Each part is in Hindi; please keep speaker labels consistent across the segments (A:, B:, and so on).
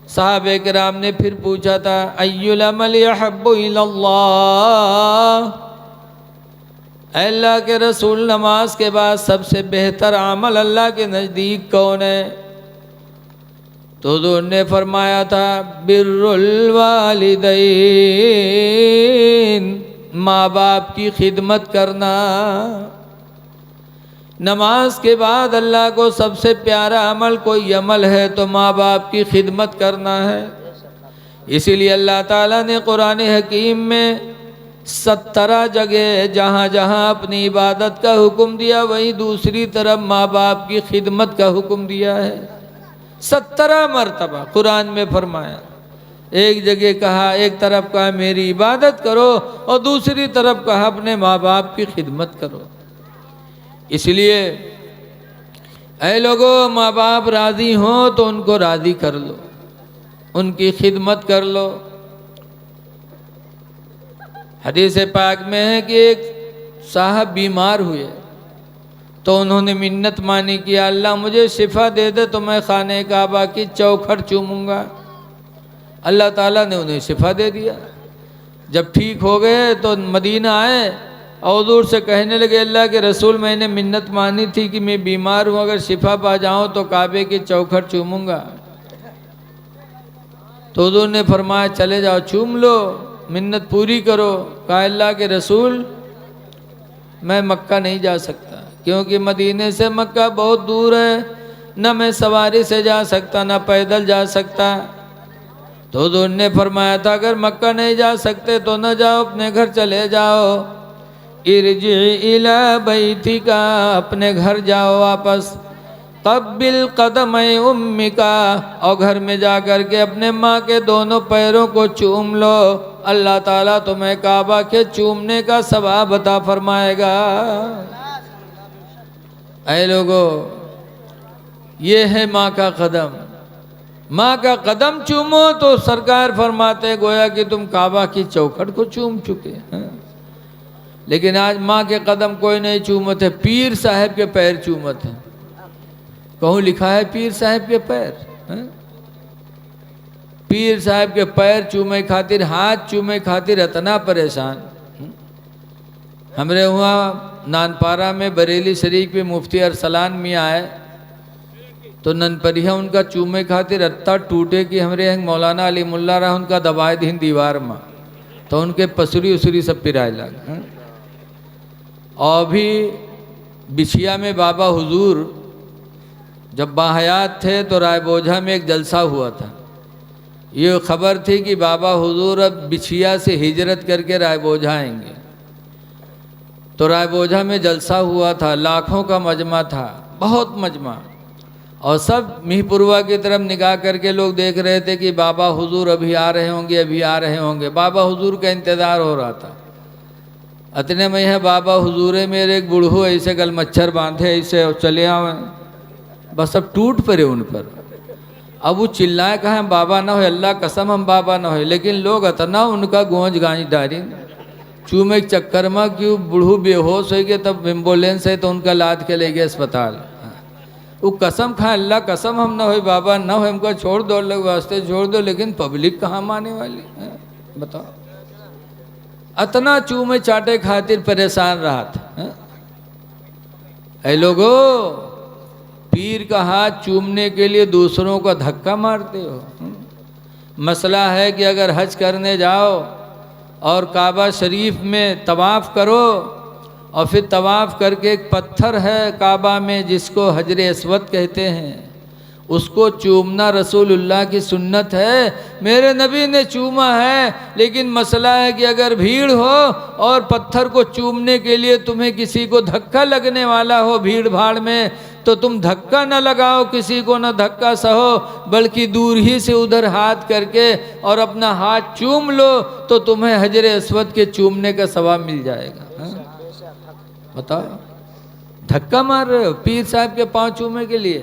A: साहबे किराम ने फिर पूछा था अय्युल अमल अहब्बु इलल्लाह, अल्लाह के रसूल नमाज के बाद सबसे बेहतर अमल अल्लाह के नज़दीक कौन है? तो हुज़ूर ने फरमाया था बिर्रुल वालिदैन, माँ बाप की खिदमत करना। नमाज के बाद अल्लाह को सबसे प्यारा अमल कोई अमल है तो माँ बाप की खिदमत करना है। इसीलिए अल्लाह ताला ने कुरान हकीम में 17 जगह जहाँ जहाँ अपनी इबादत का हुक्म दिया वहीं दूसरी तरफ माँ बाप की खिदमत का हुक्म दिया है। 17 मरतबा कुरान में फरमाया। एक जगह कहा, एक तरफ कहा मेरी इबादत करो और दूसरी तरफ कहा अपने माँ बाप की खिदमत करो। इसलिए ऐ लोगों, माँ बाप राज़ी हों तो उनको राज़ी कर लो, उनकी खिदमत कर लो। हदीस पाक में है कि एक साहब बीमार हुए तो उन्होंने मिन्नत मानी कि अल्लाह मुझे शिफा दे दे तो मैं खाने काबा की चौखट चूमूंगा। अल्लाह ताला ने उन्हें शिफा दे दिया। जब ठीक हो गए तो मदीना आए और हुज़ूर से कहने लगे अल्लाह के रसूल, मैंने मिन्नत मानी थी कि मैं बीमार हूँ, अगर शिफा पा जाऊँ तो काबे की चौखट चूमूंगा। तो हुज़ूर ने फरमाया चले जाओ चूम लो, मिन्नत पूरी करो। कहा अल्लाह के रसूल, मैं मक्का नहीं जा सकता क्योंकि मदीने से मक्का बहुत दूर है, न मैं सवारी से जा सकता न पैदल जा सकता। तो हुज़ूर ने फरमाया था अगर मक्का नहीं जा सकते तो न जाओ, अपने घर चले जाओ। इरजी इला बैतिका, अपने घर जाओ वापस। क़ब्बिल क़दम उम्मिका, और घर में जा कर के अपने माँ के दोनों पैरों को चूम लो, अल्लाह ताला तुम्हें काबा के चूमने का सवाब अता फरमाएगा। ऐ लोगों, ये है माँ का कदम। माँ का कदम चूमो तो सरकार फरमाते गोया कि तुम काबा की चौखट को चूम चुके हैं। लेकिन आज माँ के कदम कोई नहीं चूमते, पीर साहब के पैर चूमते हैं। कहूँ लिखा है पीर साहब के पैर है? पीर साहब के पैर चूमे खातिर, हाथ चूमे खातिर इतना परेशान। हमरे वहाँ नानपारा में बरेली शरीफ पे मुफ्ती अरसलान मियाँ आए तो ननपरिया उनका चूमे खातिर अत्ता टूटे कि हमरे यहाँ मौलाना अली मुल्ला रहा उनका दबाए दिन दीवार में, तो उनके पसुरी उसुरी सब पिराए लग। और भी बिछिया में बाबा हुजूर जब बाहयात थे तो रायबोझा में एक जलसा हुआ था। ये खबर थी कि बाबा हुजूर अब बिछिया से हिजरत करके रायबोझा आएंगे। तो रायबोझा में जलसा हुआ था, लाखों का मजमा था, बहुत मजमा। और सब मिहपुरवा की तरफ निगाह करके लोग देख रहे थे कि बाबा हुजूर अभी आ रहे होंगे, अभी आ रहे होंगे। बाबा हुजूर का इंतज़ार हो रहा था। अतने में है बाबा हुजूरे मेरे एक बूढ़ो ऐसे गल मच्छर बांधे ऐसे और चले आवे, बस अब टूट पड़े उन पर। अब वो चिल्लाए कहा हम बाबा ना हो, अल्लाह कसम हम बाबा ना हो। लेकिन लोग अतना उनका गूंज गांज डारी चूमे के चक्कर में कि बूढ़ू बेहोश हो गए। तब एम्बुलेंस है तो उनका लाद के ले गए अस्पताल। वो कसम खाए अल्लाह कसम हम ना हो, बाबा ना हो, हमको छोड़ दो, लोग वास्ते छोड़ दो। लेकिन पब्लिक कहाँ माने वाली है बताओ। अतना चूमे चाटे खातिर परेशान रहा था। ऐ लोगो, पीर का हाथ चूमने के लिए दूसरों का धक्का मारते हो। मसला है कि अगर हज करने जाओ और काबा शरीफ में तवाफ़ करो और फिर तवाफ़ करके एक पत्थर है काबा में जिसको हजर अस्वद कहते हैं, उसको चूमना रसूलुल्लाह की सुन्नत है। मेरे नबी ने चूमा है। लेकिन मसला है कि अगर भीड़ हो और पत्थर को चूमने के लिए तुम्हें किसी को धक्का लगने वाला हो भीड़ भाड़ में, तो तुम धक्का न लगाओ, किसी को न धक्का सहो, बल्कि दूर ही से उधर हाथ करके और अपना हाथ चूम लो तो तुम्हें हजर अस्वद के चूमने का सवाब मिल जाएगा। बताओ, धक्का मार रहे हो पीर साहब के पाँव चूमने के लिए।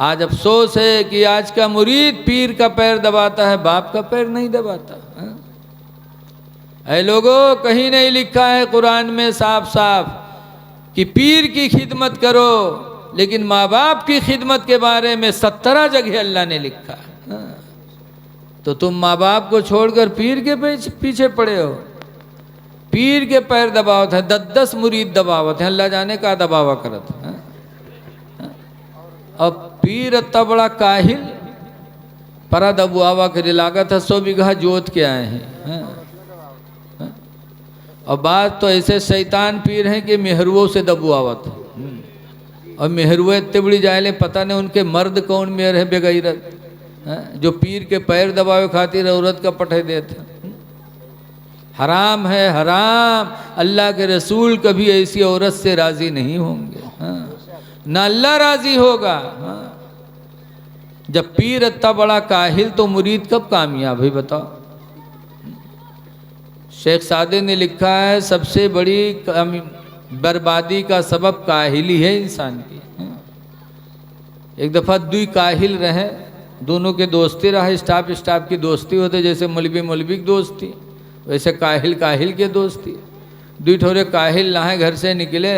A: आज अफसोस है कि आज का मुरीद पीर का पैर दबाता है, बाप का पैर नहीं दबाता। ऐ लोगों, कहीं नहीं लिखा है कुरान में साफ साफ कि पीर की खिदमत करो, लेकिन माँ बाप की खिदमत के बारे में 17 जगह अल्लाह ने लिखा है। हाँ। तो तुम माँ बाप को छोड़कर पीर के पीछे पड़े हो। पीर के पैर दबावत है, 10 मुरीद दबावत है, अल्लाह जाने का दबावा करत है। अब पीर इतना बड़ा काहिल परा दबुआवा करे लागत है, 100 बीघा जोत के आए हैं। और बात तो ऐसे शैतान पीर हैं कि मेहरुओं से दबुआवत है। और मेहरुए इतने बड़ी जायले, पता नहीं उनके मर्द कौन मेहर है बेगैरत, जो पीर के पैर दबावे खातिर औरत का पठे देते। हराम है हराम। अल्लाह के रसूल कभी ऐसी औरत से राजी नहीं होंगे, ना अल्लाह राजी होगा। जब पीर इतना बड़ा काहिल तो मुरीद कब कामयाब है बताओ। शेख सादे ने लिखा है सबसे बड़ी बर्बादी का सबब काहिली है इंसान की। एक दफ़ा दुई काहिल रहे, दोनों के दोस्ती रहा, स्टाफ की दोस्ती होते, जैसे मौलवी की दोस्ती वैसे काहिल के दोस्ती। दुई ठोरे काहिल नहाए घर से निकले,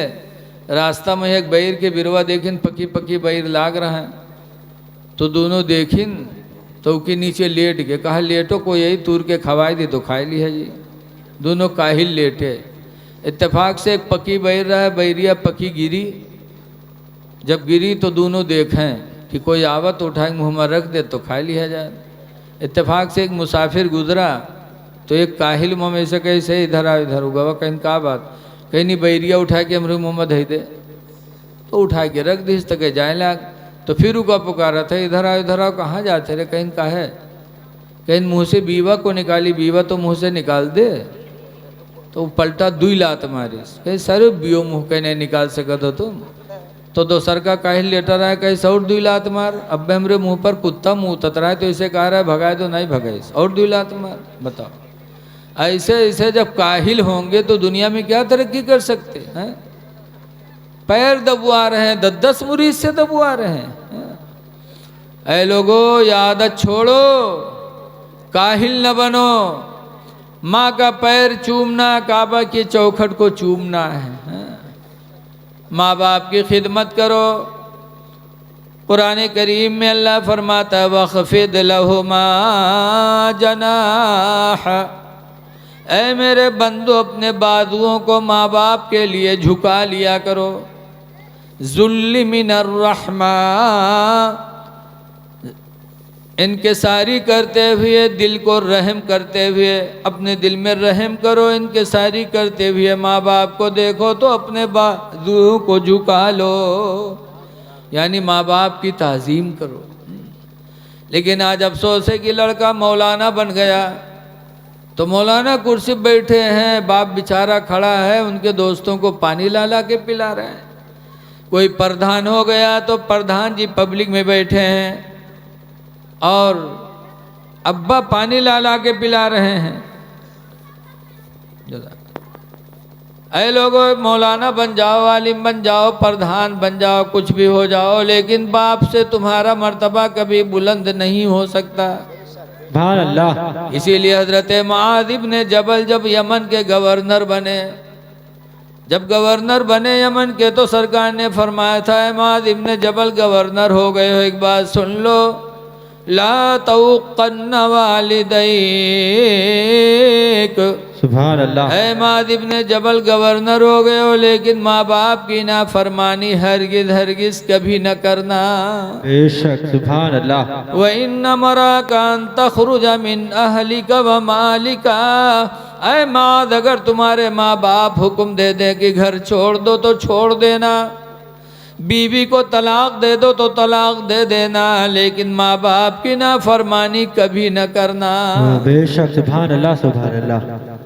A: रास्ता में एक बैर के बिरवा देखिन, पकी बैर लाग रहा है। तो दोनों देखिन तो उसके नीचे लेट गए, कहा लेटो कोई यही तूर के खवाई दी तो खाई ली है जी। दोनों काहिल लेटे, इत्तेफाक से एक पकी बैर रहा है, बैरिया पकी गिरी। जब गिरी तो दोनों देखें कि कोई आवत उठाए मुँह में रख दे तो खा लिया जाए। इत्तेफाक से एक मुसाफिर गुजरा तो एक काहिल मुँह में से कैसे इधर आ इधर उगा, कहीं का बात, कहीं नहीं बैरिया उठा के हमारे मुँह में धई दे, तो उठा के रख दी तक जाए लाग। तो फिर उका पुकारा था इधर आओ कहाँ जाते रहे, कहीं का है, कहीं मुँह से बीवा को निकाली, बीवा तो मुँह से निकाल दे। तो पलटा दुई लात मारी, कहीं सर बियो मुँह कहीं नहीं निकाल सका तो तुम। तो दोसर का काहिल लेटर रहा है, कैसे और दुई लात मार, अब हमरे मुंह पर कुत्ता मुंह ततरा है तो इसे कह रहा है भगाए तो नहीं भगाए, और दुई लात मार। बताओ ऐसे ऐसे जब काहिल होंगे तो दुनिया में क्या तरक्की कर सकते हैं। पैर दबुआ रहे हैं, 10 मुरीद से दबुआ रहे हैं। ऐ लोगो याद छोड़ो, काहिल न बनो। माँ का पैर चूमना, काबा की चौखट को चूमना है। माँ बाप की खिदमत करो। कुरान करीम में अल्लाह फरमाता है वख़फ़िद लहुमा जनाह, ऐ मेरे बंदो अपने बाजुओं को माँ बाप के लिए झुका लिया करो। ज़ुल्ल मिनर रहमा, इनकिसारी करते हुए, दिल को रहम करते हुए, अपने दिल में रहम करो। इनकिसारी करते हुए माँ बाप को देखो तो अपने बाजुओं को झुका लो, यानी माँ बाप की ताज़ीम करो। लेकिन आज अफसोस है कि लड़का मौलाना बन गया तो मौलाना कुर्सी पर बैठे हैं, बाप बेचारा खड़ा है, उनके दोस्तों को पानी ला के पिला रहे हैं। कोई प्रधान हो गया तो प्रधान जी पब्लिक में बैठे हैं और अब्बा पानी ला के पिला रहे हैं। ऐ लोगों मौलाना बन जाओ, आलिम बन जाओ, प्रधान बन जाओ, कुछ भी हो जाओ, लेकिन बाप से तुम्हारा मर्तबा कभी बुलंद नहीं हो सकता। अल्लाह। इसीलिए हजरत मुआज़ इब्न जबल जब यमन के गवर्नर बने, जब गवर्नर बने यमन के, तो सरकार ने फरमाया था मुआज़ इब्न जबल गवर्नर हो गए हो, एक बात सुन लो, ला तौक़न्न वालिदैक। सुभान अल्लाह। है मुआज़ इब्न जबल गवर्नर हो गए हो, लेकिन माँ बाप की नाफरमानी हरगिज़ कभी न करना। बेशक सुभान अल्लाह। व इन्न मराका अन तख़रुज मिन अहलिका व मालिका, ऐ मुआज़ अगर तुम्हारे माँ बाप हुक्म दे दें कि घर छोड़ दो तो छोड़ देना, बीवी को तलाक दे दो तो तलाक दे देना, लेकिन माँ बाप की नाफरमानी कभी न करना। बेशक सुभान अल्लाह सुभान अल्लाह।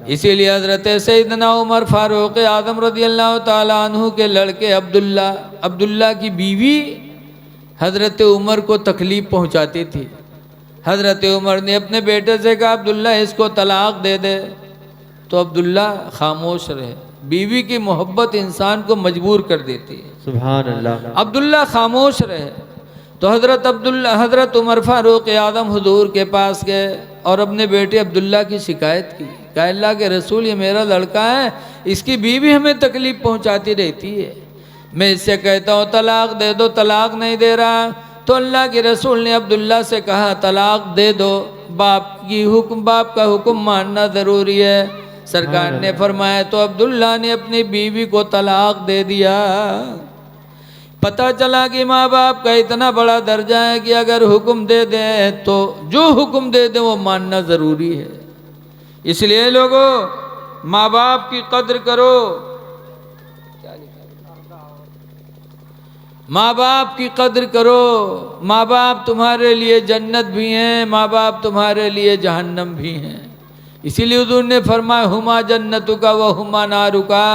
A: इसीलिए हजरत सैयदना उमर फारूक आज़म रज़ियल्लाहु ताला अन्हु के लड़के अब्दुल्ला की बीवी हजरत उमर को तकलीफ पहुँचाती थी। हजरत उमर ने अपने बेटे से कहा अब्दुल्ला इसको तलाक दे दे, तो अब्दुल्ला खामोश रहे। बीवी की मोहब्बत इंसान को मजबूर कर देती है। सुभान अल्लाह। अब्दुल्ला खामोश रहे तो हजरत उमर फारूक आज़म हुजूर के पास गए और अपने बेटे अब्दुल्ला की शिकायत की। कहा अल्लाह के रसूल ये मेरा लड़का है, इसकी बीवी हमें तकलीफ़ पहुंचाती रहती है, मैं इससे कहता हूँ तलाक दे दो, तलाक नहीं दे रहा, तो अल्लाह के रसूल ने अब्दुल्ला से कहा तलाक दे दो, बाप का हुक्म मानना ज़रूरी है। सरकार ने फरमाया तो अब्दुल्ला ने अपनी बीवी को तलाक दे दिया। पता चला कि माँ बाप का इतना बड़ा दर्जा है कि अगर हुक्म दे दें तो जो हुक्म दे दें वो मानना ज़रूरी है। इसलिए लोगों, माँ बाप की कद्र करो। माँ बाप की कद्र करो। माँ बाप तुम्हारे लिए जन्नत भी हैं, माँ बाप तुम्हारे लिए जहन्नम भी हैं। इसीलिए हुज़ूर ने फरमाया हुमा जन्नतु का व हुमा नारु का,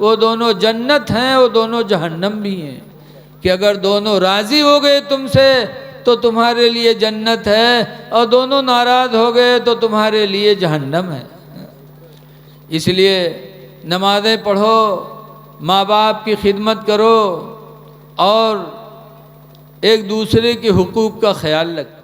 A: वो दोनों जन्नत हैं, वो दोनों जहन्नम भी हैं। कि अगर दोनों राज़ी हो गए तुमसे तो तुम्हारे लिए जन्नत है, और दोनों नाराज़ हो गए तो तुम्हारे लिए जहन्नम है। इसलिए नमाज़ें पढ़ो, माँ बाप की खिदमत करो और एक दूसरे के हुकूक का ख्याल रखो।